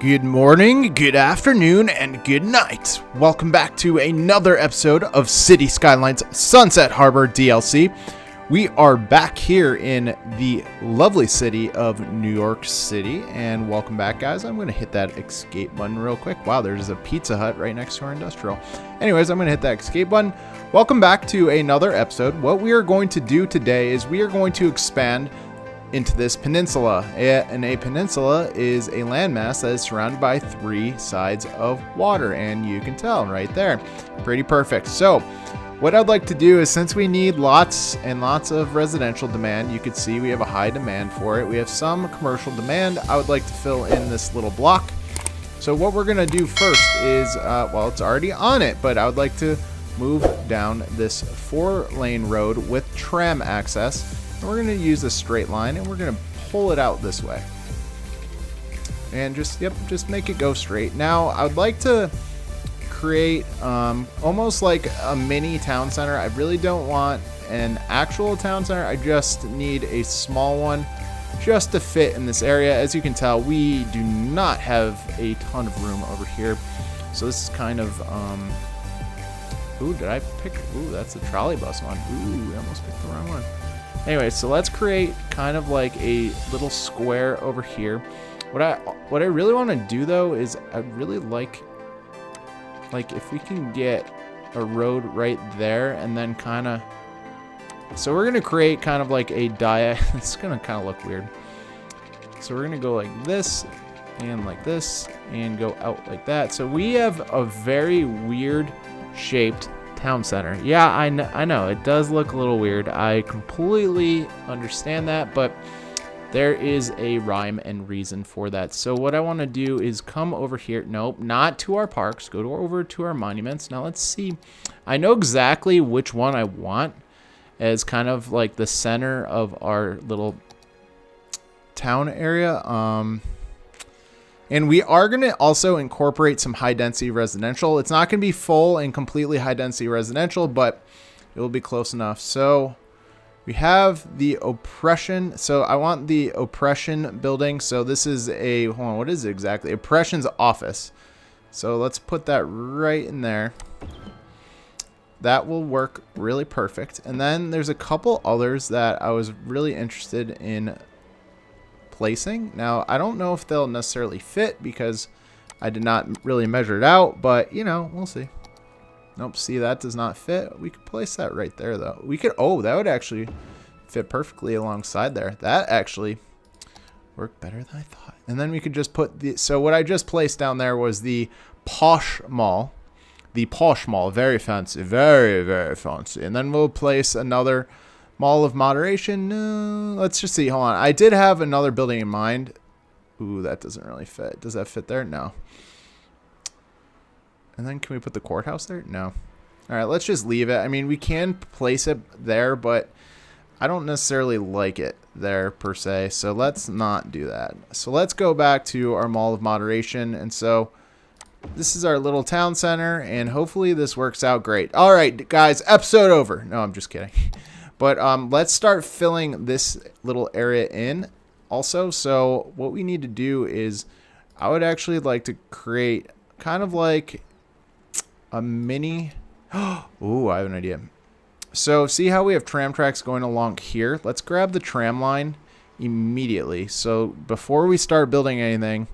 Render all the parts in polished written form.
Good morning, good afternoon, and good night. Welcome back to another episode of Cities Skylines Sunset Harbor DLC. We are back here in the lovely city of New York City, and welcome back, guys. I'm going to hit that escape button real quick. Wow, there's a Pizza Hut right next to our industrial. Anyways, I'm going to hit that escape button. Welcome back to another episode. What we are going to do today is we are going to expand into this peninsula, and a peninsula is a landmass that is surrounded by three sides of water, and you can tell right there. Pretty perfect. So what I'd like to do is, since we need lots and lots of residential demand, you can see we have a high demand for it. We have some commercial demand. I would like to fill in this little block. So what we're going to do first is, well, it's already on it, but I would like to move down this 4-lane road with tram access. And we're going to use a straight line, and we're going to pull it out this way. And just make it go straight. Now, I would like to create almost like a mini town center. I really don't want an actual town center. I just need a small one just to fit in this area. As you can tell, we do not have a ton of room over here. So this is kind of, ooh, did I pick? Ooh, that's the trolley bus one. Ooh, I almost picked the wrong one. Anyway, so let's create kind of like a little square over here. What I really want to do though is I'd really like if we can get a road right there, and then kind of, so we're going to create kind of like a it's going to kind of look weird. So we're going to go like this and go out like that. So we have a very weird shaped town center. Yeah, I know it does look a little weird. I completely understand that, but there is a rhyme and reason for that. So what I want to do is come over here. Nope, not to our parks. Go over to our monuments. Now let's see. I know exactly which one I want as kind of like the center of our little town area. And we are going to also incorporate some high-density residential. It's not going to be full and completely high-density residential, but it will be close enough. So we have the oppression. So I want the oppression building. So this is a, hold on, what is it exactly? Oppression's office. So let's put that right in there. That will work really perfect. And then there's a couple others that I was really interested in placing. Now, I don't know if they'll necessarily fit because I did not really measure it out, but you know, we'll see. Nope, see, that does not fit. We could place that right there though. We could, oh, that would actually fit perfectly alongside there. That actually worked better than I thought. And then we could just put the, so what I just placed down there was the posh mall. The posh mall, very fancy, very, very fancy. And then we'll place another mall of moderation. Let's just see. Hold on. I did have another building in mind. Ooh, that doesn't really fit. Does that fit there? No. And then can we put the courthouse there? No. All right, let's just leave it. I mean, we can place it there, but I don't necessarily like it there per se. So let's not do that. So let's go back to our mall of moderation. And so this is our little town center, and hopefully this works out great. All right, guys, episode over. No, I'm just kidding. But let's start filling this little area in also. So what we need to do is I would actually like to create kind of like a mini. Ooh, I have an idea. So see how we have tram tracks going along here? Let's grab the tram line immediately. So before we start building anything,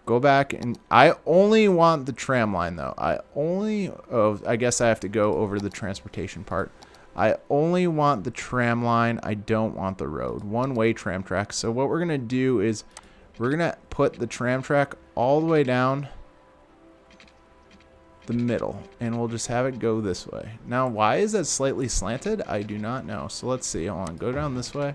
go back, and I only want the tram line though. I guess I have to go over the transportation part. I only want the tram line. I don't want the road. One-way tram track. So what we're going to do is we're going to put the tram track all the way down the middle, and we'll just have it go this way. Now, why is that slightly slanted? I do not know. So let's see. Hold on. Go down this way.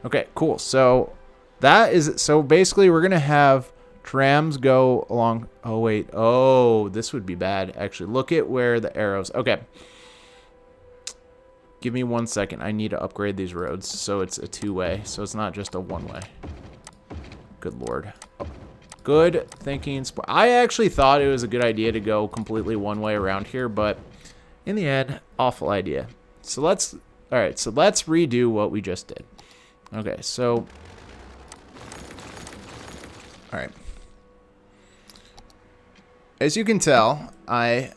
Okay, cool. So that is, so basically we're going to have trams go along. Oh, wait. Oh, this would be bad. Actually, look at where the arrows. Okay. Give me 1 second. I need to upgrade these roads so it's a two-way, so it's not just a one-way. Good lord. Good thinking. I actually thought it was a good idea to go completely one-way around here, but in the end, awful idea. So let's, all right, so let's redo what we just did. Okay, so, all right. As you can tell, I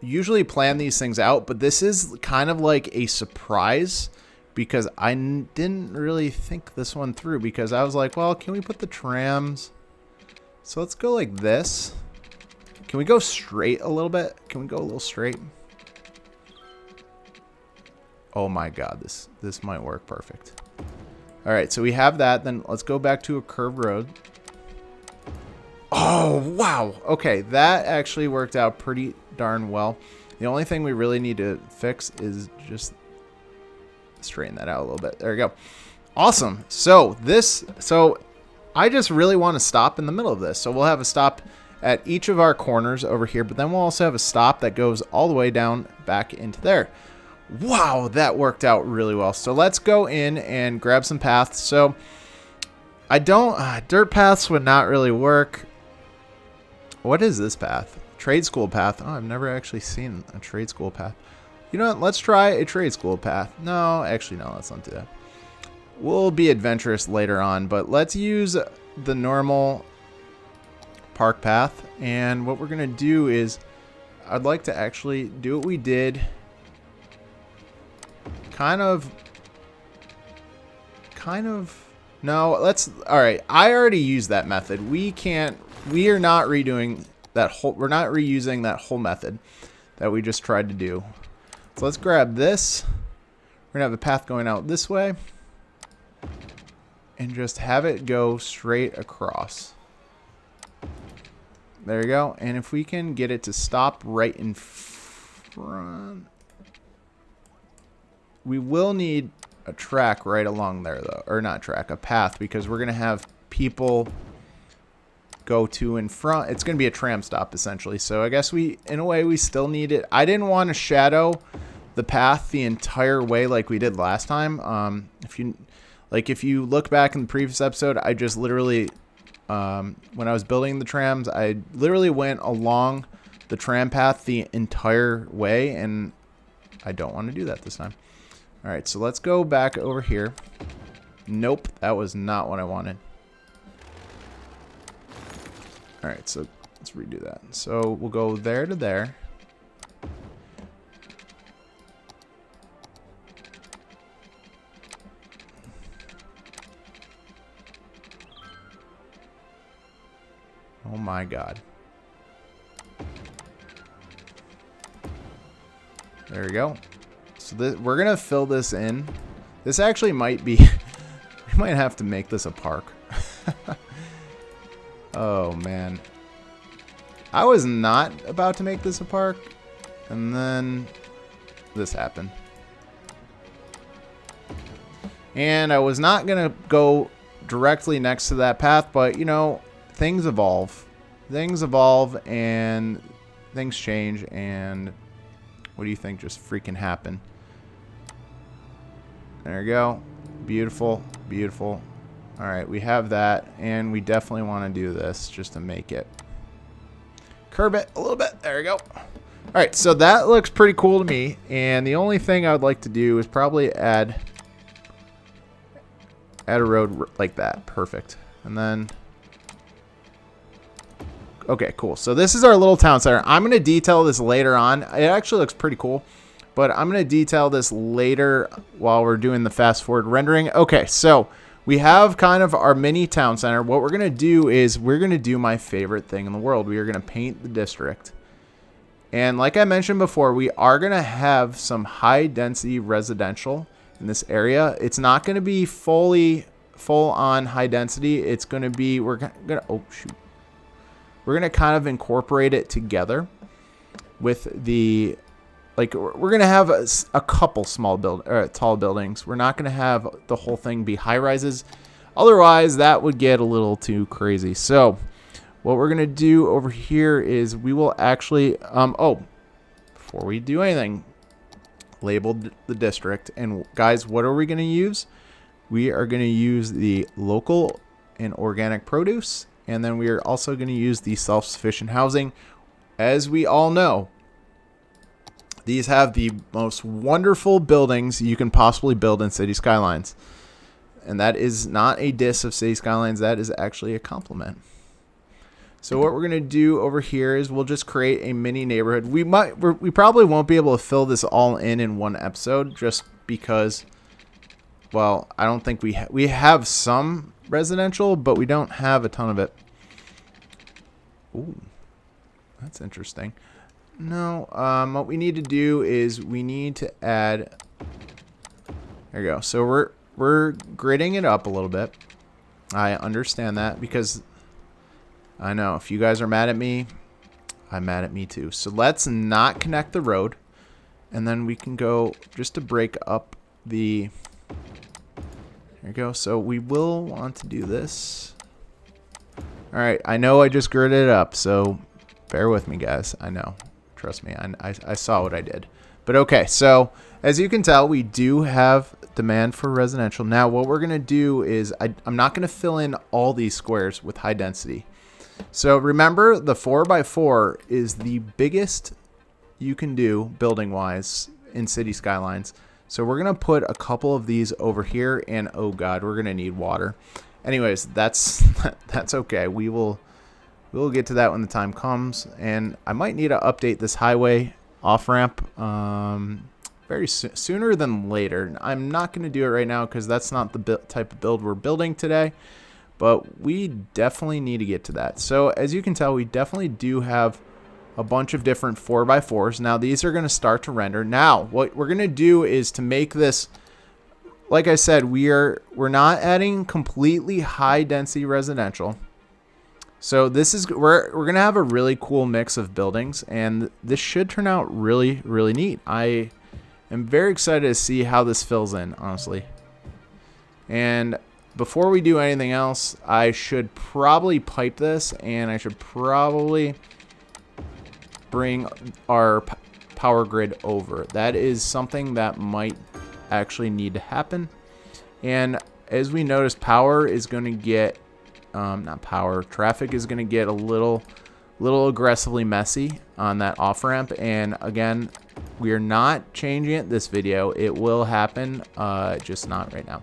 usually plan these things out, but this is kind of like a surprise because I didn't really think this one through, because I was like, well, can we put the trams? So let's go like this. Can we go straight a little bit? Can we go a little straight? Oh my god, this might work perfect. All right, so we have that. Then let's go back to a curved road. Oh, wow. Okay, that actually worked out pretty darn well. The only thing we really need to fix is just straighten that out a little bit. There we go. Awesome. So I just really want to stop in the middle of this. So we'll have a stop at each of our corners over here, but then we'll also have a stop that goes all the way down back into there. Wow, that worked out really well. So let's go in and grab some paths. So dirt paths would not really work. What is this path? Trade school path. Oh, I've never actually seen a trade school path. You know what? Let's try a trade school path. No, actually, no, let's not do that. We'll be adventurous later on, but let's use the normal park path. And what we're going to do is I'd like to actually do what we did. Kind of. No, all right. I already used that method. We are not redoing that whole, we're not reusing that whole method that we just tried to do. So let's grab this. We're gonna have a path going out this way and just have it go straight across. There you go. And if we can get it to stop right in front, we will need a track right along there though, or not track, a path, because we're gonna have people go to in front. It's gonna be a tram stop essentially. So I guess in a way we still need it. I didn't want to shadow the path the entire way like we did last time. If you look back in the previous episode, I just literally when I was building the trams, I literally went along the tram path the entire way, and I don't want to do that this time. All right, so let's go back over here. Nope, that was not what I wanted. All right, so let's redo that. So we'll go there to there. Oh my god. There we go. So we're gonna fill this in. This actually might be we might have to make this a park. Oh man, I was not about to make this a park, and then this happened, and I was not gonna go directly next to that path, but you know, things evolve and things change, and what do you think just freaking happened? There you go. Beautiful, beautiful. All right, we have that, and we definitely want to do this just to make it. Curb it a little bit. There we go. All right, so that looks pretty cool to me, and the only thing I would like to do is probably add a road like that. Perfect. And then, okay, cool. So this is our little town center. I'm going to detail this later on. It actually looks pretty cool, but I'm going to detail this later while we're doing the fast forward rendering. Okay, so we have kind of our mini town center. What we're going to do is we're going to do my favorite thing in the world. We are going to paint the district. And like I mentioned before, we are going to have some high density residential in this area. It's not going to be full on high density. It's going to be, we're going to kind of incorporate it together with the, like, we're going to have a couple tall buildings. We're not going to have the whole thing be high rises. Otherwise, that would get a little too crazy. So what we're going to do over here is we will actually, before we do anything, label the district. And guys, what are we going to use? We are going to use the local and organic produce. And then we are also going to use the self-sufficient housing. As we all know, these have the most wonderful buildings you can possibly build in City Skylines. And that is not a diss of City Skylines. That is actually a compliment. So what we're gonna do over here is we'll just create a mini neighborhood. We probably won't be able to fill this all in one episode, just because, well, I don't think we have some residential, but we don't have a ton of it. Ooh, that's interesting. No, what we need to do is we need to add. There you go. So we're gridding it up a little bit. I understand that because I know if you guys are mad at me, I'm mad at me too. So let's not connect the road, and then we can go just to break up the. There you go. So we will want to do this. All right. I know I just gridded it up, so bear with me, guys. I know. Trust me. I saw what I did. But okay. So as you can tell, we do have demand for residential. Now, what we're going to do is I'm not going to fill in all these squares with high density. So remember, the 4x4 is the biggest you can do building-wise in City Skylines. So we're going to put a couple of these over here, and oh god, we're going to need water. Anyways, that's okay. We'll get to that when the time comes, and I might need to update this highway off-ramp very sooner than later. I'm not going to do it right now because that's not the type of build we're building today. But we definitely need to get to that. So as you can tell, we definitely do have a bunch of different 4x4s. Now these are going to start to render. Now what we're going to do is to make this, like I said, we're not adding completely high density residential. So this is we're going to have a really cool mix of buildings, and this should turn out really, really neat. I am very excited to see how this fills in, honestly. And before we do anything else, I should probably pipe this, and I should probably bring our power grid over. That is something that might actually need to happen. And as we notice, power is going to get, traffic is going to get a little aggressively messy on that off-ramp. And again, we are not changing it this video. It will happen, just not right now.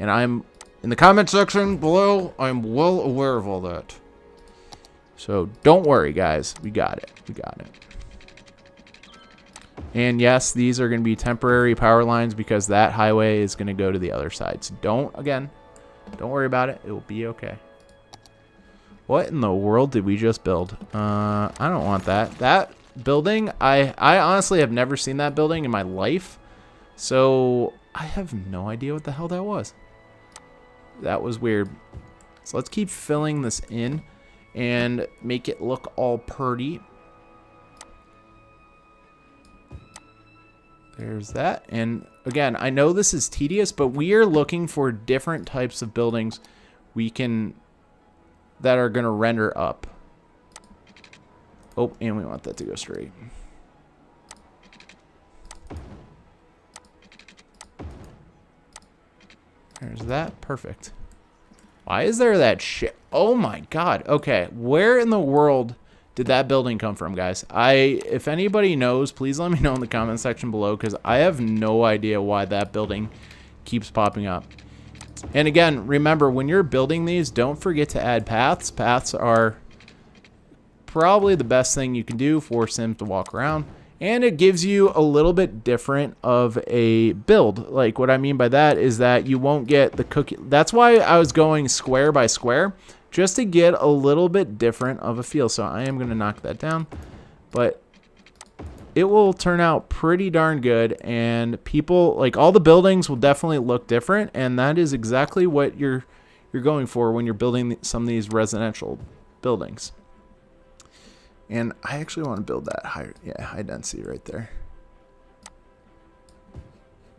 And I'm in the comment section below, I'm well aware of all that. So don't worry, guys. We got it. We got it. And yes, these are going to be temporary power lines because that highway is going to go to the other side. So don't worry about it. It will be okay. What in the world did we just build? I don't want that. That building, I honestly have never seen that building in my life. So I have no idea what the hell that was. That was weird. So let's keep filling this in and make it look all pretty. There's that. And again, I know this is tedious, but we are looking for different types of buildings that are going to render up. Oh, and we want that to go straight. There's that. Perfect. Why is there that shit? Oh my god. Okay, where in the world did that building come from, guys? If anybody knows, please let me know in the comment section below, because I have no idea why that building keeps popping up. And again, remember, when you're building these, don't forget to add paths. Paths are probably the best thing you can do for Sims to walk around. And it gives you a little bit different of a build. Like, what I mean by that is that you won't get the cookie. That's why I was going square by square, just to get a little bit different of a feel. So I am going to knock that down. But it will turn out pretty darn good. And people, like, all the buildings will definitely look different. And that is exactly what you're going for when you're building some of these residential buildings. And I actually want to build that high density right there.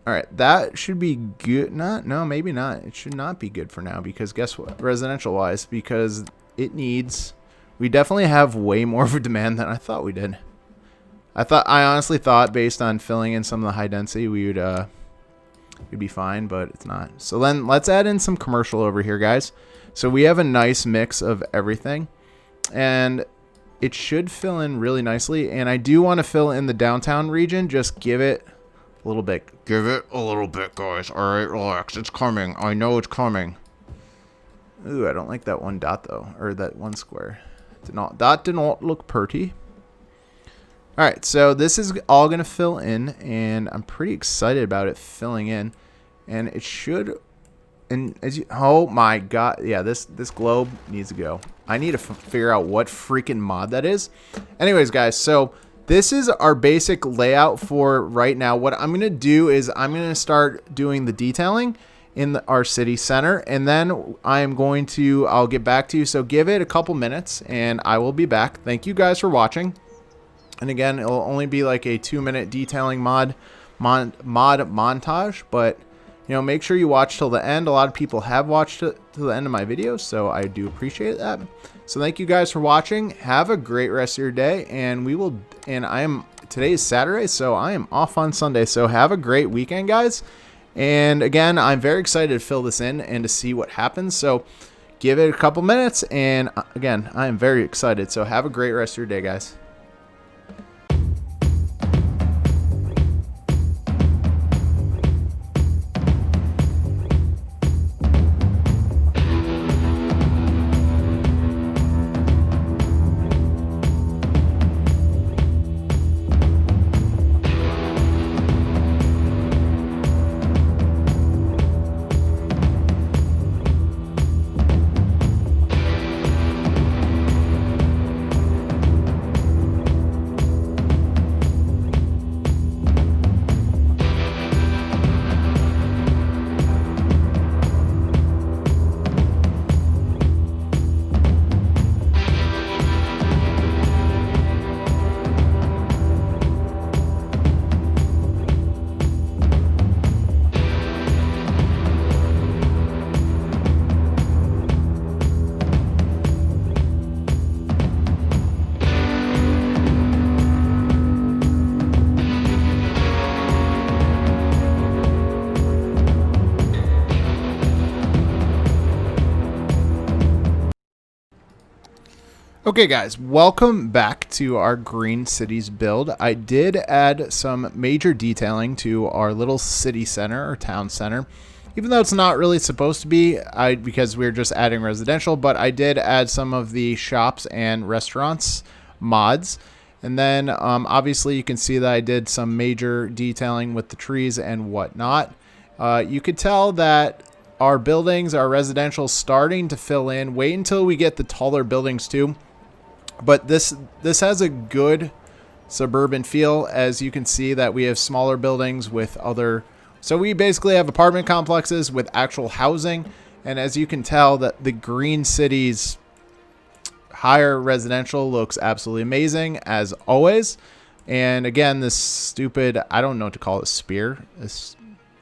All right, that should be good. No, maybe not. It should not be good for now because guess what? Residential wise, because we definitely have way more of a demand than I thought we did. I honestly thought based on filling in some of the high density, we'd be fine, but it's not. So then let's add in some commercial over here, guys. So we have a nice mix of everything, and it should fill in really nicely. And I do want to fill in the downtown region. Just give it a little bit. Give it a little bit, guys. All right, relax. It's coming. I know it's coming. Ooh, I don't like that one dot, though. Or that one square. That did not look pretty. All right, so this is all going to fill in, and I'm pretty excited about it filling in. And it should, and as you, oh my god, yeah, this globe needs to go. I need to figure out what freaking mod that is. Anyways, guys, so this is our basic layout for right now. What I'm going to do is I'm going to start doing the detailing in our city center, and then I'll get back to you. So give it a couple minutes, and I will be back. Thank you guys for watching. And again, it'll only be like a 2-minute detailing mod montage, but you know, make sure you watch till the end. A lot of people have watched it till the end of my videos, so I do appreciate that. So thank you guys for watching. Have a great rest of your day, and today is Saturday, so I am off on Sunday. So have a great weekend, guys. And again, I'm very excited to fill this in and to see what happens. So give it a couple minutes, and again, I am very excited. So have a great rest of your day, guys. Okay guys, welcome back to our Green Cities build. I did add some major detailing to our little city center or town center, even though it's not really supposed to be because we're just adding residential, but I did add some of the shops and restaurants mods. And then obviously you can see that I did some major detailing with the trees and whatnot. You could tell that our buildings, our residential, starting to fill in. Wait until we get the taller buildings too. But this has a good suburban feel. As you can see that we have smaller buildings with other, so we basically have apartment complexes with actual housing. And as you can tell, that the Green Cities higher residential looks absolutely amazing as always. And again, this stupid, I don't know what to call it, spear,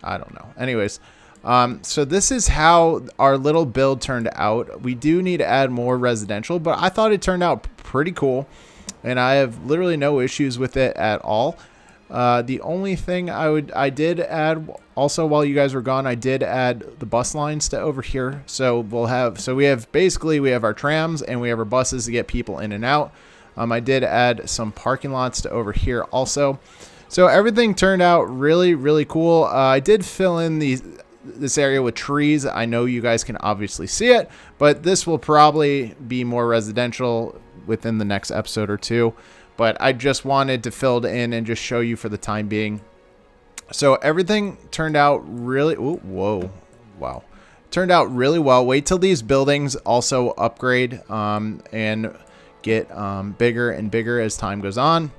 I don't know. Anyways, so this is how our little build turned out. We do need to add more residential, but I thought it turned out pretty cool, and I have literally no issues with it at all. The only thing I did add also while you guys were gone, I did add the bus lines to over here. So we have our trams and we have our buses to get people in and out. I did add some parking lots to over here also. So everything turned out really, really cool. I did fill in this area with trees. I know you guys can obviously see it, but this will probably be more residential within the next episode or two. But I just wanted to fill it in and just show you for the time being. So everything turned out really, wow. Turned out really well. Wait till these buildings also upgrade and get bigger and bigger as time goes on.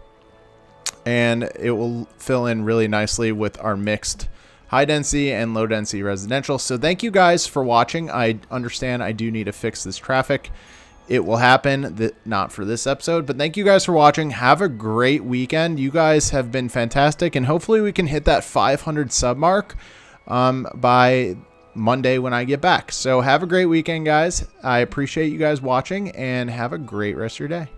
And it will fill in really nicely with our mixed high density and low density residential. So thank you guys for watching. I understand I do need to fix this traffic. It will happen, not for this episode, but thank you guys for watching. Have a great weekend. You guys have been fantastic, and hopefully we can hit that 500 sub mark by Monday when I get back. So have a great weekend, guys. I appreciate you guys watching, and have a great rest of your day.